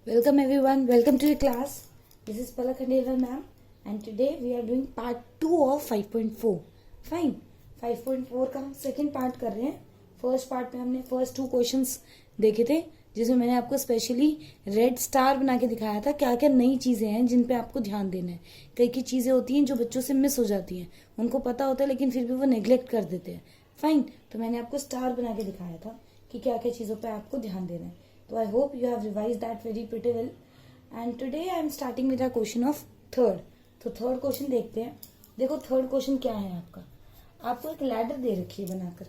Welcome everyone, welcome to the class. This is Palak Khandelwal ma'am and today we are doing part 2 of 5.4. Fine, 5.4 का हम second part कर रहे हैं. First part में हमने first 2 questions देखे थे जिसमें मैंने आपको स्पेशली रेड स्टार बना के दिखाया था क्या क्या नई चीजें हैं जिन पे आपको ध्यान देना है. कई कई चीजें होती हैं जो बच्चों से मिस हो जाती हैं, उनको पता होता है लेकिन फिर भी वो नेग्लेक्ट कर देते हैं. फाइन, तो मैंने आपको स्टार बना के दिखाया था कि क्या क्या चीजों पे आपको ध्यान देना है. So I hope you have revised that very pretty well. And today I am starting with a question of third. तो थर्ड क्वेश्चन देखते हैं. देखो थर्ड क्वेश्चन क्या है आपका. आपको एक लैडर दे रखी है बनाकर,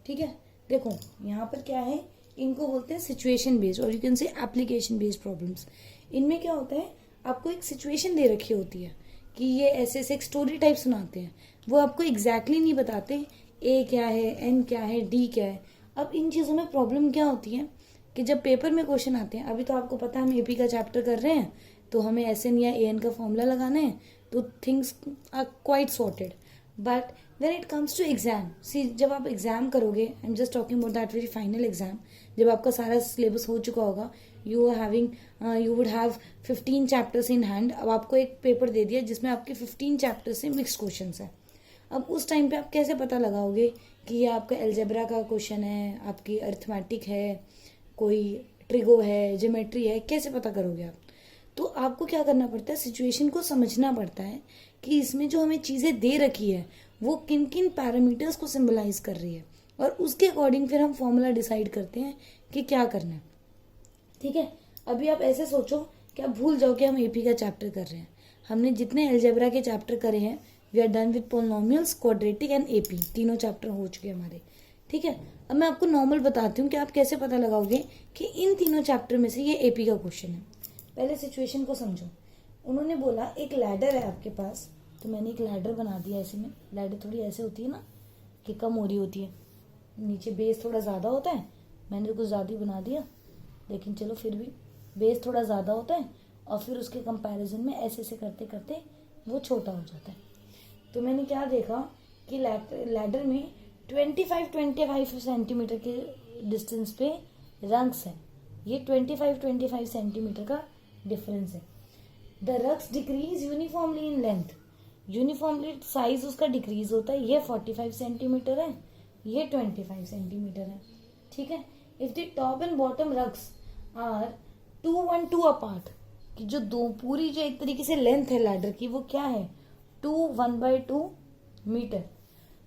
ठीक है. देखो यहाँ पर क्या है, इनको बोलते हैं सिचुएशन बेस्ड और you can say application based problems. इनमें क्या होता है, आपको एक सिचुएशन दे रखी होती है कि ये ऐसे ऐसे एक स्टोरी टाइप सुनाते हैं. वो आपको एग्जैक्टली नहीं बताते ए क्या है, एन क्या है, डी क्या है. अब इन चीज़ों में प्रॉब्लम क्या होती है कि जब पेपर में क्वेश्चन आते हैं, अभी तो आपको पता है हम एपी का चैप्टर कर रहे हैं तो हमें एस एन या ए एन का फॉर्मूला लगाना है, तो things are quite sorted. But when it comes to exam, see जब आप एग्जाम करोगे, I am just talking about that very final exam, जब आपका सारा सिलेबस हो चुका होगा, you would have 15 chapters in hand. अब आपको एक पेपर दे दिया जिसमें आपके 15 चैप्टर से मिक्स्ड क्वेश्चन है. अब उस टाइम पे आप कैसे पता लगाओगे कि ये आपका एल्जेब्रा का क्वेश्चन है, आपकी अरिथमेटिक है, कोई ट्रिगो है, ज्योमेट्री है, कैसे पता करोगे आप. तो आपको क्या करना पड़ता है, सिचुएशन को समझना पड़ता है कि इसमें जो हमें चीज़ें दे रखी है वो किन किन पैरामीटर्स को सिंबलाइज कर रही है और उसके अकॉर्डिंग फिर हम फॉर्मूला डिसाइड करते हैं कि क्या करना है. ठीक है, अभी आप ऐसे सोचो कि आप भूल जाओ कि हम एपी का चैप्टर कर रहे हैं. हमने जितने एल्जेब्रा के चैप्टर करे हैं, we are done with polynomials, quadratic and AP, तीनों चैप्टर हो चुके हैं हमारे. ठीक है, अब मैं आपको नॉर्मल बताती हूँ कि आप कैसे पता लगाओगे कि इन तीनों चैप्टर में से ये एपी का क्वेश्चन है. पहले सिचुएशन को समझो. उन्होंने बोला एक लैडर है आपके पास, तो मैंने एक लैडर बना दिया. ऐसे में लैडर थोड़ी ऐसे होती है ना कि कम हो रही होती है, नीचे बेस थोड़ा ज़्यादा होता है. मैंने तो कुछ ज़्यादा ही बना दिया, लेकिन चलो फिर भी बेस थोड़ा ज़्यादा होता है और फिर उसके कंपैरिजन में ऐसे ऐसे करते करते वो छोटा हो जाता है. तो मैंने क्या देखा कि लैडर में 25 सेंटीमीटर के डिस्टेंस पे रंग्स है. ये 25 सेंटीमीटर का डिफरेंस है. The rungs decrease uniformly in length, uniformly size उसका डिक्रीज होता है. ये 45 सेंटीमीटर है, ये 25 सेंटीमीटर है. ठीक है, if the top and bottom rungs are 2 apart, कि जो दो पूरी जो एक तरीके से लेंथ है लैडर की वो क्या है 1/2 मीटर.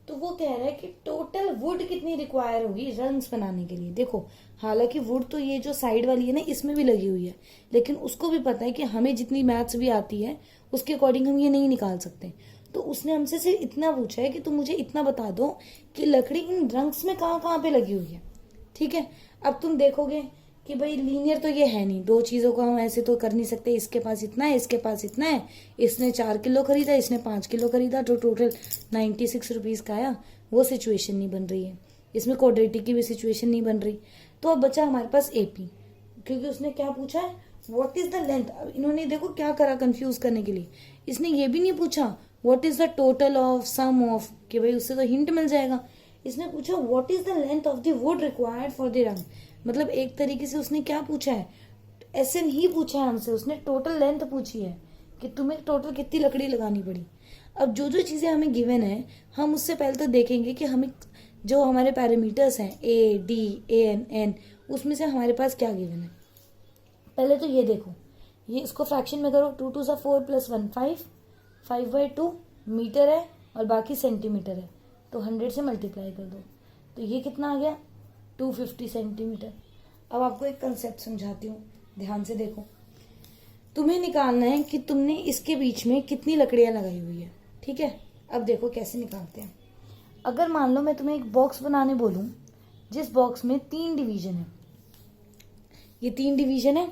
तो वो कह रहा है कि टोटल वुड कितनी रिक्वायर होगी रंग्स बनाने के लिए. देखो हालांकि वुड तो ये जो साइड वाली है ना इसमें भी लगी हुई है, लेकिन उसको भी पता है कि हमें जितनी मैथ्स भी आती है उसके अकॉर्डिंग हम ये नहीं निकाल सकते. तो उसने हमसे सिर्फ इतना पूछा है कि तुम मुझे इतना बता दो कि लकड़ी इन रंग्स में कहाँ कहाँ पे लगी हुई है. ठीक है, अब तुम देखोगे कि भाई लीनियर तो ये है नहीं, दो चीज़ों को हम ऐसे तो कर नहीं सकते. इसके पास इतना है, इसके पास इतना है, इसने 4 किलो खरीदा, इसने 5 किलो खरीदा, तो टोटल 96 रुपीज़ का आया. वो सिचुएशन नहीं बन रही है. इसमें क्वाड्रेटिक की भी सिचुएशन नहीं बन रही. तो अब बचा हमारे पास एपी, क्योंकि उसने क्या पूछा है, व्हाट इज द लेंथ. अब इन्होंने देखो क्या करा कंफ्यूज करने के लिए, इसने ये भी नहीं पूछा what is the total of sum of, कि भाई उससे तो हिंट मिल जाएगा. इसने पूछा what is the length of the wood required for the rung. मतलब एक तरीके से उसने क्या पूछा है, ऐसे नहीं पूछा है हमसे, उसने टोटल लेंथ पूछी है कि तुम्हें टोटल कितनी लकड़ी लगानी पड़ी. अब जो जो चीज़ें हमें गिवन है हम उससे पहले तो देखेंगे कि हमें जो हमारे पैरामीटर्स हैं A D A N N, उसमें से हमारे पास क्या गिवन है. पहले तो ये देखो, ये इसको फ्रैक्शन में करो. 2 2 4 + 1 5, 5/2 मीटर है और बाकी सेंटीमीटर है, तो 100 से मल्टीप्लाई कर दो. तो ये कितना आ गया 250 सेंटीमीटर. अब आपको एक कंसेप्ट समझाती हूँ, ध्यान से देखो. तुम्हें निकालना है कि तुमने इसके बीच में कितनी लकड़ियां लगाई हुई है. ठीक है, अब देखो कैसे निकालते हैं. अगर मान लो मैं तुम्हें एक बॉक्स बनाने बोलूं जिस बॉक्स में 3 डिवीजन है, ये 3 डिवीजन है,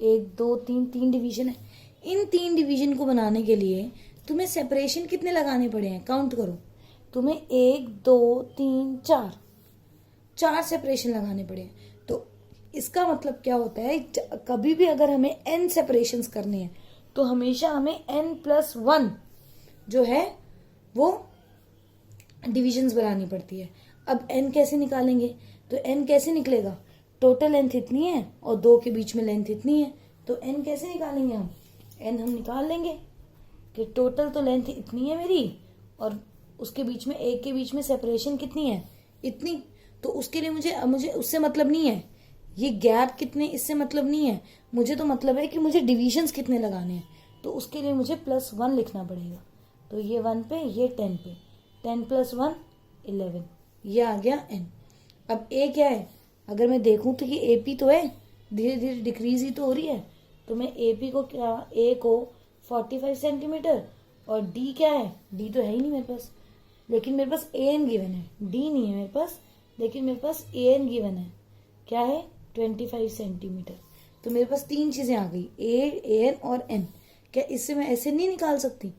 1 2 3, 3 डिवीजन है. इन 3 डिवीजन को बनाने के लिए तुम्हें सेपरेशन कितने लगाने पड़े हैं, काउंट करो. तुम्हें 1 2 3 4 सेपरेशन लगाने पड़े हैं. तो इसका मतलब क्या होता है, कभी भी अगर हमें n सेपरेशंस करने हैं तो हमेशा हमें n+1 जो है वो डिविजन्स बनानी पड़ती है. अब n कैसे निकालेंगे, तो n कैसे निकलेगा, टोटल लेंथ इतनी है और 2 के बीच में लेंथ इतनी है, तो n कैसे निकालेंगे हम, n हम निकाल लेंगे कि टोटल तो लेंथ इतनी है मेरी और उसके बीच में एक के बीच में सेपरेशन कितनी है, इतनी। तो उसके लिए मुझे उससे मतलब नहीं है, ये गैप कितने इससे मतलब नहीं है, मुझे तो मतलब है कि मुझे डिविजन्स कितने लगाने हैं। तो उसके लिए मुझे +1 लिखना पड़ेगा। तो ये 1 पे, ये 10 पे, 10 + 1 11, ये आ गया n। अब a क्या है, अगर मैं देखूं तो ये AP तो है, धीरे धीरे डिक्रीज ही तो हो रही है। तो मैं AP को क्या, a को 45 सेंटीमीटर और d क्या है, d तो है ही नहीं मेरे पास, लेकिन मेरे पास an गिवन है, d नहीं है मेरे पास, लेकिन मेरे पास an गिवन है, क्या है 25 सेंटीमीटर। तो मेरे पास 3 चीजें आ गई, a, an और n। क्या इससे मैं ऐसे नहीं निकाल सकती?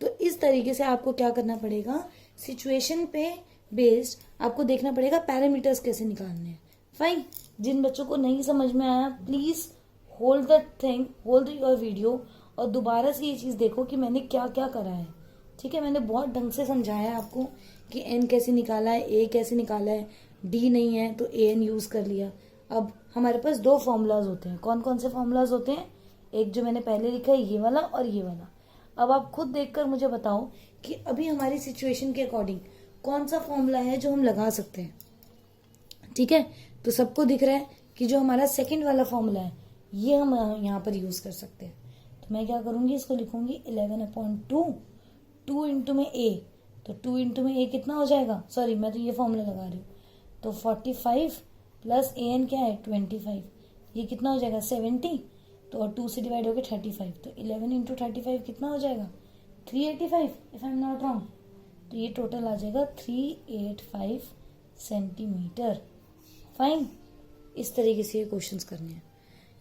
तो इस तरीके से आपको क्या करना पड़ेगा, सिचुएशन पे बेस्ड आपको देखना पड़ेगा पैरामीटर्स कैसे निकालने हैं। फाइन, जिन बच्चों को नहीं समझ में आया please hold the thing, hold your video और दोबारा से ये चीज देखो कि मैंने क्या क्या करा है। ठीक है, मैंने बहुत ढंग से समझाया है आपको कि एन कैसे निकाला है, ए कैसे निकाला है, डी नहीं है तो ए एन यूज कर लिया। अब हमारे पास 2 फॉर्मूलाज होते हैं, कौन कौन से फॉर्मूलाज होते हैं, एक जो मैंने पहले लिखा है ये वाला और ये वाला। अब आप खुद देखकर मुझे बताओ कि अभी हमारी सिचुएशन के अकॉर्डिंग कौन सा फॉर्मूला है जो हम लगा सकते हैं। ठीक है, तो सबको दिख रहा है कि जो हमारा सेकंड वाला फॉर्मूला है ये हम यहाँ पर यूज कर सकते हैं। तो मैं क्या करूंगी, इसको लिखूंगी 11/2, 2 इंटू में a, तो 2 इंटू में a कितना हो जाएगा, सॉरी मैं तो ये फॉर्मूला लगा रही हूँ, तो 45 प्लस an क्या है 25, ये कितना हो जाएगा 70, तो और 2 से डिवाइड हो गया 35, तो 11 इंटू 35 कितना हो जाएगा 385 if I am not wrong. तो ये टोटल आ जाएगा 385 सेंटीमीटर। फाइन, इस तरीके से ये क्वेश्चंस करने हैं।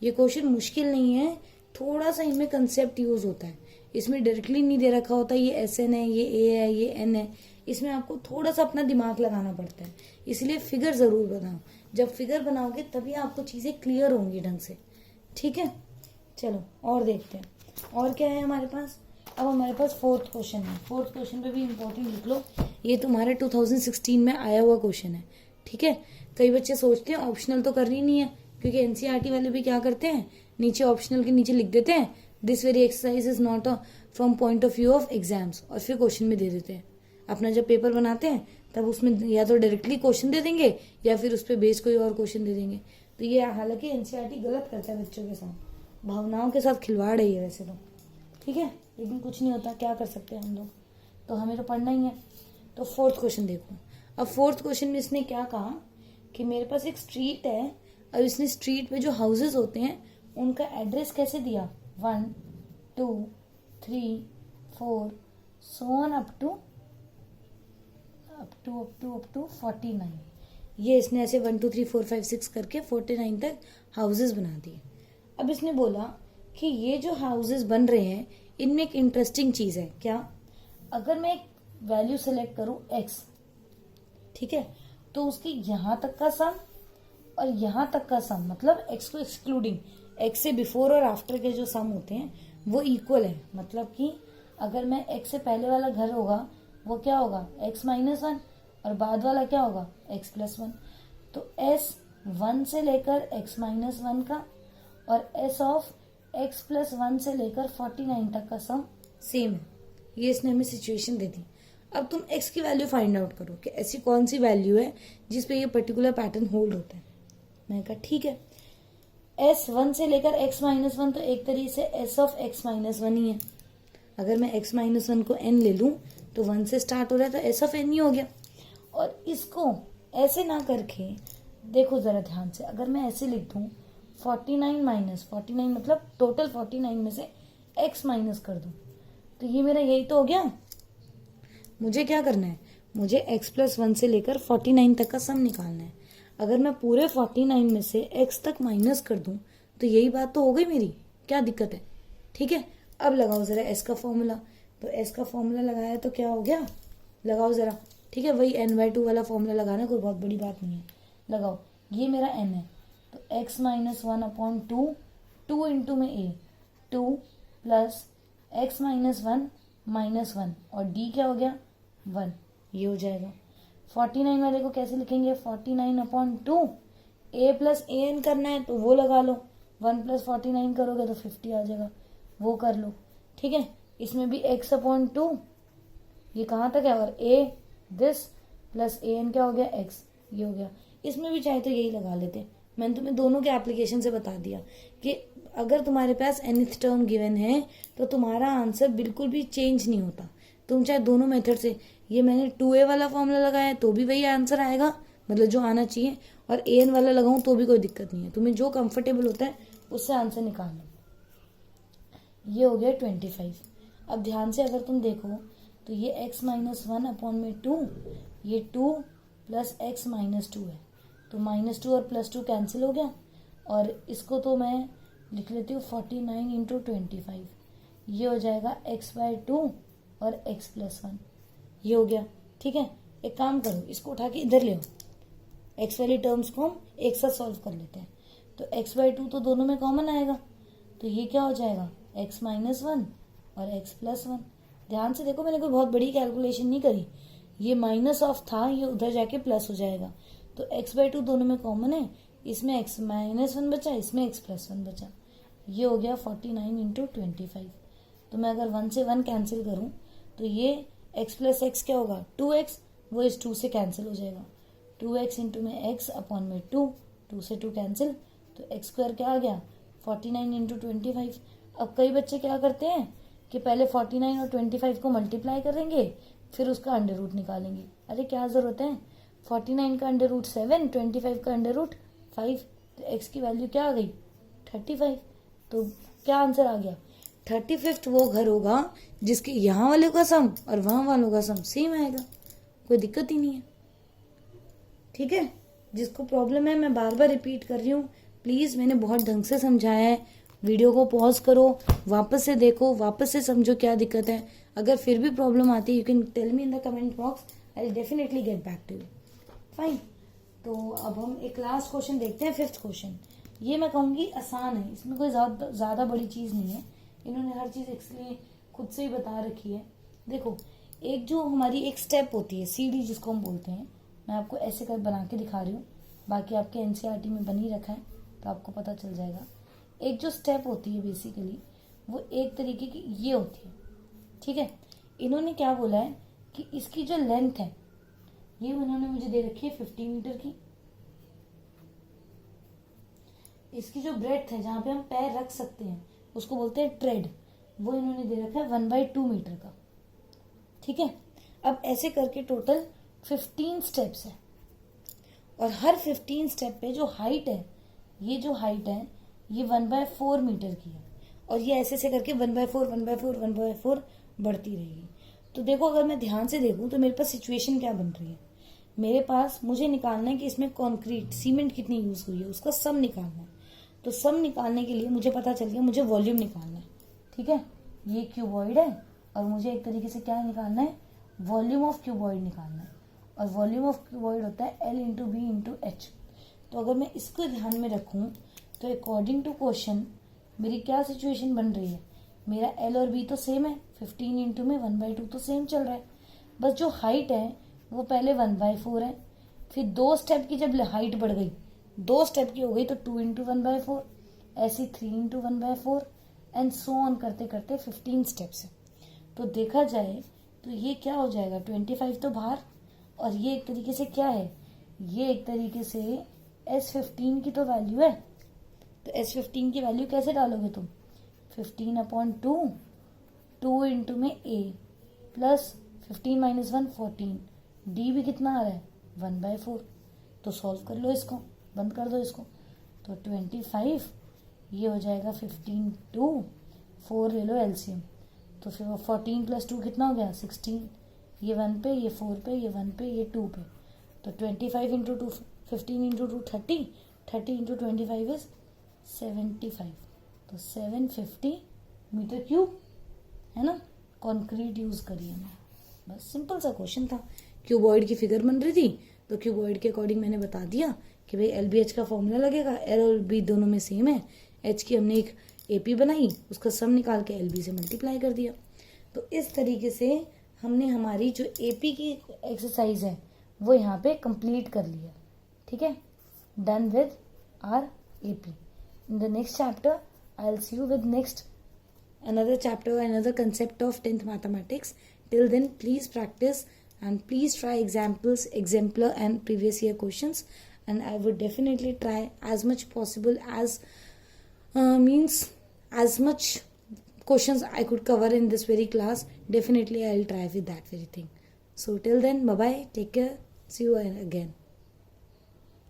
ये क्वेश्चन मुश्किल नहीं है, थोड़ा सा इनमें कंसेप्ट यूज होता है, इसमें डायरेक्टली नहीं दे रखा होता ये एस एन है, ये ए है, ये एन है, इसमें आपको थोड़ा सा अपना दिमाग लगाना पड़ता है। इसलिए फिगर जरूर बनाओ, जब फिगर बनाओगे तभी आपको चीजें क्लियर होंगी ढंग से। ठीक है, चलो और देखते हैं और क्या है हमारे पास। अब हमारे पास 4th क्वेश्चन है, 4th क्वेश्चन पे भी इंपॉर्टेंट लिख लो, ये तुम्हारे 2016 में आया हुआ क्वेश्चन है। ठीक है, कई बच्चे सोचते हैं ऑप्शनल तो करनी नहीं है, क्योंकि एनसीईआरटी वाले भी क्या करते हैं, नीचे ऑप्शनल के नीचे लिख देते हैं this very exercise is not from point of view of exams, और फिर क्वेश्चन में दे देते हैं। अपना जब पेपर बनाते हैं तब उसमें या तो डायरेक्टली क्वेश्चन दे देंगे या फिर उस पर बेस कोई और क्वेश्चन दे देंगे। तो ये हालांकि एनसीईआरटी गलत करता है बच्चों के साथ, भावनाओं के साथ खिलवाड़ है ये वैसे तो। ठीक है, लेकिन कुछ नहीं होता, क्या कर सकते हैं हम लोग, तो हमें तो पढ़ना ही है। तो 4th क्वेश्चन देखो। अब 4th क्वेश्चन में इसने क्या कहा कि मेरे पास एक स्ट्रीट है और इसने स्ट्रीट पे जो हाउसेज होते हैं उनका एड्रेस कैसे दिया, 1 2 3 4 सो ऑन अप टू 49। ये इसने ऐसे 1 2 3 4 5 6 करके 49 तक हाउसेज बना दिए। अब इसने बोला कि ये जो हाउसेज बन रहे हैं इनमें एक इंटरेस्टिंग चीज है, क्या, अगर मैं एक वैल्यू सेलेक्ट करूं x, ठीक है, तो उसकी यहां तक का सम और यहां तक का सम, मतलब x को एक्सक्लूडिंग, x से बिफोर और आफ्टर के जो सम होते हैं वो इक्वल है। मतलब कि अगर मैं x से पहले वाला घर होगा वो क्या होगा x-1 और बाद वाला क्या होगा x+1। तो s 1 से लेकर x-1 का और s ऑफ x+1 से लेकर 49 तक का सम सेम है। ये इसने हमें सिचुएशन दे दी। अब तुम x की वैल्यू फाइंड आउट करो कि ऐसी कौन सी वैल्यू है जिसपे ये पर्टिकुलर पैटर्न होल्ड होता है। मैंने कहा ठीक है, s 1 से लेकर x-1 तो एक तरीके से s ऑफ x-1 ही है। अगर मैं x-1 को n ले लूं तो 1 से स्टार्ट हो रहा है तो s ऑफ n ही हो गया। और इसको ऐसे ना करके देखो जरा ध्यान से, अगर मैं ऐसे लिख दूं 49 मतलब टोटल 49 में से x माइनस कर दूं तो ये मेरा यही तो हो गया। मुझे क्या करना है, मुझे x+1 से लेकर 49 तक का सम निकालना है। अगर मैं पूरे 49 में से x तक माइनस कर दूं तो यही बात तो हो गई मेरी, क्या दिक्कत है। ठीक है, अब लगाओ जरा s का फॉर्मूला। तो s का फॉर्मूला लगाया तो क्या हो गया, लगाओ जरा। ठीक है, वही n/2 वाला फॉर्मूला लगाना, कोई बहुत बड़ी बात नहीं है, लगाओ। ये मेरा n है तो x-1/2, 2 इंटू में a 2 प्लस x-1 -1 और d क्या हो गया 1, ये हो जाएगा। 49 वाले को कैसे लिखेंगे, 49/2, a प्लस an करना है तो वो लगा लो, 1+49 करोगे तो 50 आ जाएगा, वो कर लो। ठीक है, इसमें भी x/2 ये कहाँ तक है, और a दिस प्लस an क्या हो गया, x ये हो गया। इसमें भी चाहे तो यही लगा लेते। मैंने तुम्हें दोनों के एप्लीकेशन से बता दिया कि अगर तुम्हारे पास nth टर्म गिवन है तो तुम्हारा आंसर बिल्कुल भी चेंज नहीं होता। तुम चाहे दोनों मेथड से, ये मैंने 2a वाला फॉर्मूला लगाया है तो भी वही आंसर आएगा, मतलब जो आना चाहिए, और an वाला लगाऊं तो भी कोई दिक्कत नहीं है। तुम्हें जो कंफर्टेबल होता है उससे आंसर निकालना। ये हो गया 25। अब ध्यान से अगर तुम देखो तो ये x-1/2, ये 2 प्लस x-2 है, तो -2 और +2 कैंसिल हो गया, और इसको तो मैं लिख लेती हूँ 49 × 25, ये हो जाएगा x/2 और x+1, ये हो गया। ठीक है, एक काम करो, इसको उठा के इधर ले आओ, x वाली टर्म्स को हम एक साथ सॉल्व कर लेते हैं। तो x/2 तो दोनों में कॉमन आएगा, तो ये क्या हो जाएगा, x-1 और x+1। ध्यान से देखो, मैंने कोई बहुत बड़ी कैलकुलेशन नहीं करी, ये माइनस ऑफ था, ये उधर जाके प्लस हो जाएगा। तो x/2 दोनों में कॉमन है, इसमें x-1 बचा, इसमें x+1 बचा, ये हो गया 49 × 25। तो मैं अगर 1 से 1 कैंसिल करूं तो ये x + x क्या होगा, 2x, वो इस 2 से कैंसिल हो जाएगा, 2x × में x/2, 2 से 2 कैंसिल, तो x² क्या आ गया, 49 × 25। अब कई बच्चे क्या करते हैं कि पहले 49 और 25 को मल्टीप्लाई करेंगे, फिर उसका अंडर रूट निकालेंगे। अरे क्या जरूरत है, 49 का अंडर रूट 7, 25 का अंडर रूट 5, तो x की वैल्यू क्या आ गई, 35। तो क्या आंसर आ गया, 35 वो घर होगा जिसके यहाँ वाले का सम और वहां वालों का सम सेम आएगा, कोई दिक्कत ही नहीं है। ठीक है, जिसको प्रॉब्लम है, मैं बार बार रिपीट कर रही हूँ, प्लीज मैंने बहुत ढंग से समझाया है, वीडियो को पॉज करो, वापस से देखो, वापस से समझो क्या दिक्कत है। अगर फिर भी प्रॉब्लम आती है, you can tell me in the comment box, I will definitely get back to you. Fine, तो अब हम एक लास्ट क्वेश्चन देखते हैं, 5th क्वेश्चन। ये मैं कहूँगी आसान है, इसमें कोई ज़्यादा बड़ी चीज़ नहीं है, इन्होंने हर चीज़ इसलिए खुद से ही बता रखी है। देखो, एक जो हमारी एक स्टेप होती है, सीढ़ी जिसको हम बोलते हैं, मैं आपको ऐसे कर बना के दिखा रही हूँ, बाकी आपके एनसीईआरटी में बन ही रखा है तो आपको पता चल जाएगा। एक जो स्टेप होती है बेसिकली, वो एक तरीके की ये होती है। ठीक है, इन्होंने क्या बोला है कि इसकी जो लेंथ है, ये उन्होंने मुझे दे रखी है 50 मीटर की, इसकी जो ब्रेड्थ है जहाँ पे हम पैर रख सकते हैं उसको बोलते हैं ट्रेड, वो इन्होंने दे रखा है 1/2 मीटर का। ठीक है, अब ऐसे करके टोटल 15 स्टेप्स है, और हर 15 स्टेप पे जो हाइट है, ये जो हाइट है ये 1/4 मीटर की है, और ये ऐसे से करके 1/4 1/4 1/4 बढ़ती रहेगी। तो देखो, अगर मैं ध्यान से देखूं तो मेरे पास सिचुएशन क्या बन रही है, मेरे पास मुझे निकालना है कि इसमें कंक्रीट सीमेंट कितनी यूज हुई है, उसका सम निकालना है। तो सम निकालने के लिए मुझे पता चल गया, मुझे वॉल्यूम निकालना है। ठीक है, ये क्यूबॉइड है और मुझे एक तरीके से क्या निकालना है, वॉल्यूम ऑफ क्यूबॉइड निकालना है, और वॉल्यूम ऑफ क्यूबॉइड होता है L × B × H। तो अगर मैं इसको ध्यान में रखूं तो अकॉर्डिंग टू क्वेश्चन मेरी क्या सिचुएशन बन रही है, मेरा L और B तो सेम है, 15 × में 1/2 तो सेम चल रहा है, बस जो हाइट है वो पहले 1/4 है, फिर 2 स्टेप की जब हाइट बढ़ गई, 2 स्टेप की हो गई तो 2 × 1/4, ऐसी 3 × 1/4 एंड सो ऑन करते करते 15 स्टेप्स है। तो देखा जाए तो ये क्या हो जाएगा, 25 तो बाहर, और ये एक तरीके से क्या है, ये एक तरीके से S15 की तो वैल्यू है। तो S15 की वैल्यू कैसे डालोगे तुम, 15/2, 2 × में A प्लस 15 - 1 14, D भी कितना आ रहा है 1/4। तो सॉल्व कर लो इसको, बंद कर दो इसको, तो 25, ये हो जाएगा 15 2, 4 ले लो एलसीएम, तो फिर वो 14 + 2 कितना हो गया 16, ये 1 पे, ये 4 पे, ये 1 पे, ये 2 पे, तो 25 × 2 15 × 2 30, 30 × 25 इज 75, तो 750 मीटर क्यूब है ना, कंक्रीट यूज करी हमने। बस सिंपल सा क्वेश्चन था, क्यूबॉइड की फिगर बन रही थी तो क्यूबॉइड के अकॉर्डिंग मैंने बता दिया कि भाई LBH का फॉर्मूला लगेगा, L और B दोनों में सेम है, H की हमने एक AP बनाई, उसका सम निकाल के LB से मल्टीप्लाई कर दिया। तो इस तरीके से हमने हमारी जो AP की एक्सरसाइज है वो यहाँ पे कंप्लीट कर लिया। ठीक है, done with R AP। In the next chapter, I'll see you with next another chapter, another concept of 10th mathematics. Till then, please practice and please try examples, exemplar and previous year questions. And I would definitely try as much possible as as much questions I could cover in this very class. Definitely I'll try with that very thing. So till then, bye bye, take care, see you again.